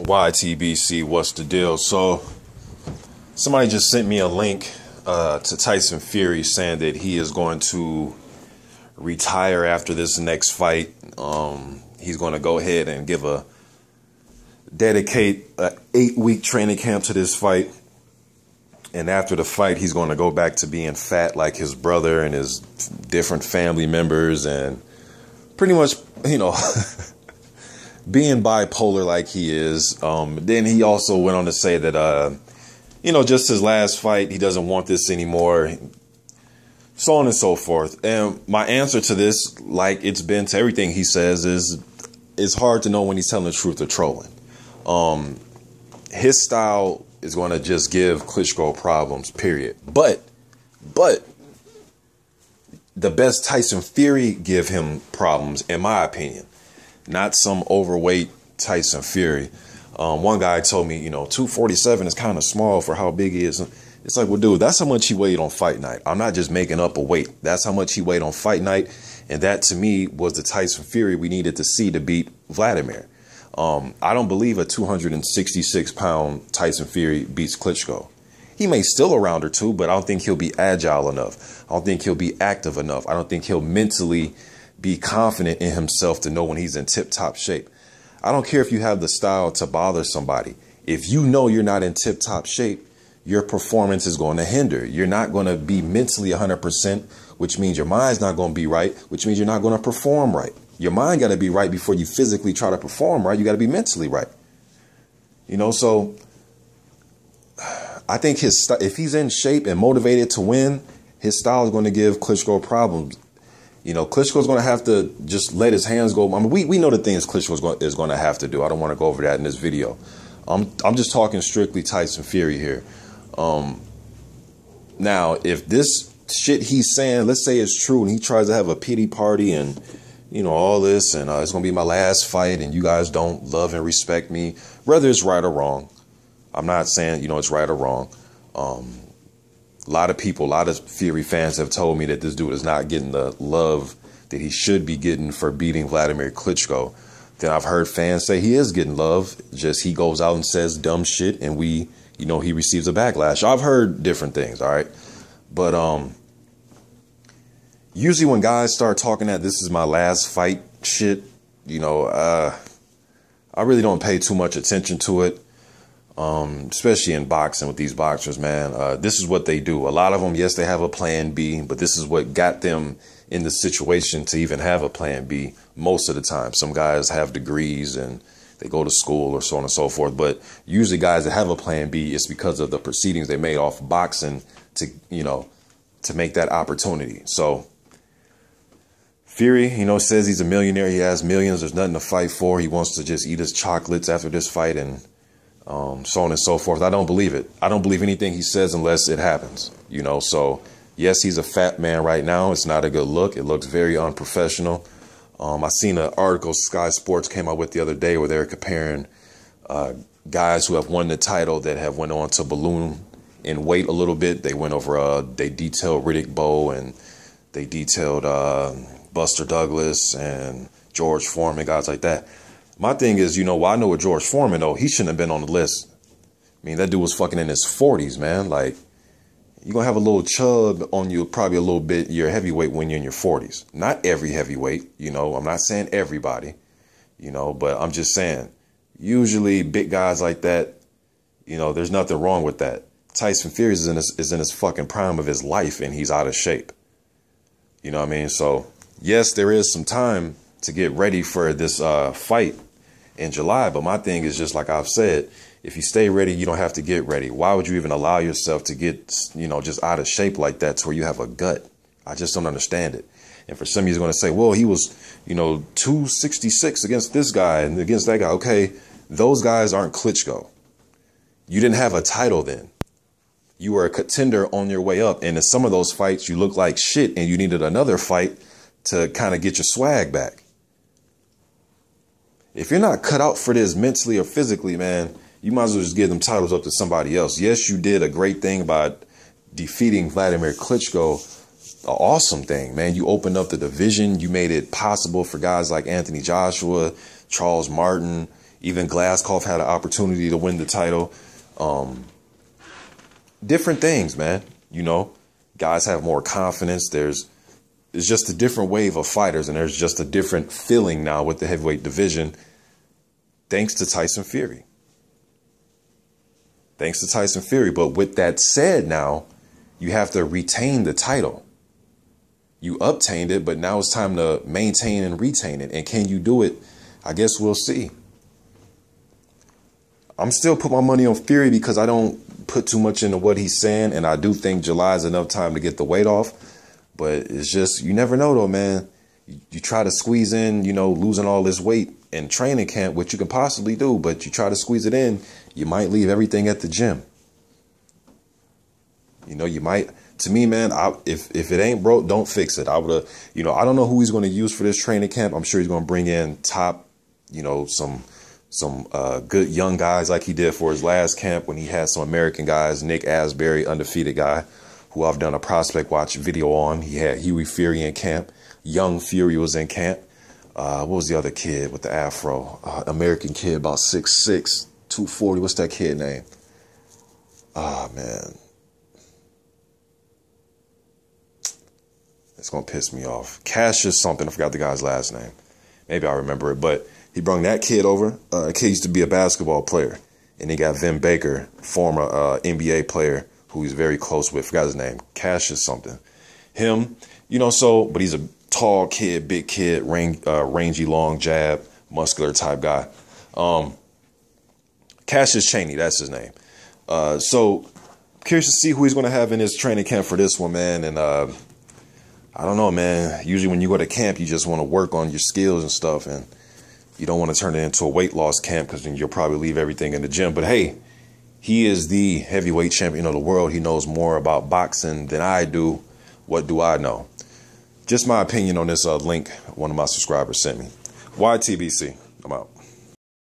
YTBC, what's the deal? So somebody just sent me a link to Tyson Fury saying that he is going to retire after this next fight. He's going to go ahead and dedicate an 8-week training camp to this fight. And after the fight, he's going to go back to being fat like his brother and his different family members, and pretty much, being bipolar like he is. Then he also went on to say that, just his last fight, he doesn't want this anymore, so on and so forth. And my answer to this, like it's been to everything he says, is it's hard to know when he's telling the truth or trolling. His style is going to just give Klitschko problems, period. But the best Tyson Fury give him problems, in my opinion. Not some overweight Tyson Fury. One guy told me, 247 is kind of small for how big he is. It's like, well, dude, that's how much he weighed on fight night. I'm not just making up a weight. That's how much he weighed on fight night. And that, to me, was the Tyson Fury we needed to see to beat Vladimir. I don't believe a 266-pound Tyson Fury beats Klitschko. He may steal a round or two, but I don't think he'll be agile enough. I don't think he'll be active enough. I don't think he'll mentally be confident in himself to know when he's in tip-top shape. I don't care if you have the style to bother somebody. If you know you're not in tip-top shape, your performance is going to hinder. You're not going to be mentally 100%, which means your mind's not going to be right, which means you're not going to perform right. Your mind got to be right before you physically try to perform right. You got to be mentally right. So I think if he's in shape and motivated to win, his style is going to give Klitschko problems. Klitschko's going to have to just let his hands go. I mean, we know the things Klitschko is going to have to do. I don't want to go over that in this video. I'm just talking strictly Tyson Fury here. Now, if this shit he's saying, let's say it's true, and he tries to have a pity party and all this, and it's going to be my last fight, and you guys don't love and respect me, whether it's right or wrong. I'm not saying, it's right or wrong. A lot of people, a lot of Fury fans have told me that this dude is not getting the love that he should be getting for beating Vladimir Klitschko. Then I've heard fans say he is getting love, just he goes out and says dumb shit, and he receives a backlash. I've heard different things, all right? But usually when guys start talking that this is my last fight shit, I really don't pay too much attention to it, especially in boxing with these boxers, man. This is what they do. A lot of them, yes, they have a plan B, but this is what got them in the situation to even have a plan B most of the time. Some guys have degrees and they go to school or so on and so forth, but usually guys that have a plan B, it's because of the proceedings they made off boxing to make that opportunity. So Fury, says he's a millionaire. He has millions. There's nothing to fight for. He wants to just eat his chocolates after this fight and so on and so forth. I don't believe it. I don't believe anything he says unless it happens, So, yes, he's a fat man right now. It's not a good look. It looks very unprofessional. I seen an article Sky Sports came out with the other day where they were comparing guys who have won the title that have went on to balloon in weight a little bit. They went over, they detailed Riddick Bowe, and they detailed Buster Douglas and George Foreman, guys like that. My thing is, I know with George Foreman, though, he shouldn't have been on the list. I mean, that dude was fucking in his 40s, man. Like, you're going to have a little chub on you, probably a little bit, your heavyweight when you're in your 40s. Not every heavyweight, I'm not saying everybody, but I'm just saying, usually big guys like that, there's nothing wrong with that. Tyson Fury is in his fucking prime of his life, and he's out of shape. You know what I mean? So, yes, there is some time to get ready for this fight in July. But my thing is just like I've said, if you stay ready, you don't have to get ready. Why would you even allow yourself to get, just out of shape like that to where you have a gut? I just don't understand it. And for some of you, going to say, well, he was, 266 against this guy and against that guy. Okay, those guys aren't Klitschko. You didn't have a title then. You were a contender on your way up. And in some of those fights, you looked like shit and you needed another fight to kind of get your swag back. If you're not cut out for this mentally or physically, man, you might as well just give them titles up to somebody else. Yes, you did a great thing by defeating Vladimir Klitschko. An awesome thing, man. You opened up the division. You made it possible for guys like Anthony Joshua, Charles Martin, Even Glaskov had an opportunity to win the title. Different things, man. You know, guys have more confidence. It's just a different wave of fighters, and there's just a different feeling now with the heavyweight division, thanks to Tyson Fury. Thanks to Tyson Fury. But with that said, now you have to retain the title. You obtained it, but now it's time to maintain and retain it. And can you do it? I guess we'll see. I'm still put my money on Fury because I don't put too much into what he's saying. And I do think July is enough time to get the weight off. But it's just, you never know, though, man. You try to squeeze in, you know, losing all this weight in training camp, which you can possibly do. But you try to squeeze it in, you might leave everything at the gym. You know, you might. To me, man, if it ain't broke, don't fix it. I would have, you know, I don't know who he's going to use for this training camp. I'm sure he's going to bring in top, you know, some good young guys like he did for his last camp when he had some American guys. Nick Asbury, undefeated guy, who I've done a prospect watch video on. He had Huey Fury in camp. Young Fury was in camp. What was the other kid with the afro? American kid, about 6'6", 240. What's that kid name? Man. It's going to piss me off. Cassius something. I forgot the guy's last name. Maybe I remember it. But he brought that kid over. A kid used to be a basketball player. And he got Vin Baker, former NBA player, who he's very close with. Forgot his name. Cassius something. Him, you know, so, but he's a tall kid, big kid, rangy, long jab, muscular type guy. Cassius Chaney, that's his name. So, curious to see who he's going to have in his training camp for this one, man. And I don't know, man. Usually when you go to camp, you just want to work on your skills and stuff. And you don't want to turn it into a weight loss camp because then you'll probably leave everything in the gym. But hey, he is the heavyweight champion of the world. He knows more about boxing than I do. What do I know? Just my opinion on this link one of my subscribers sent me. YTBC. I'm out.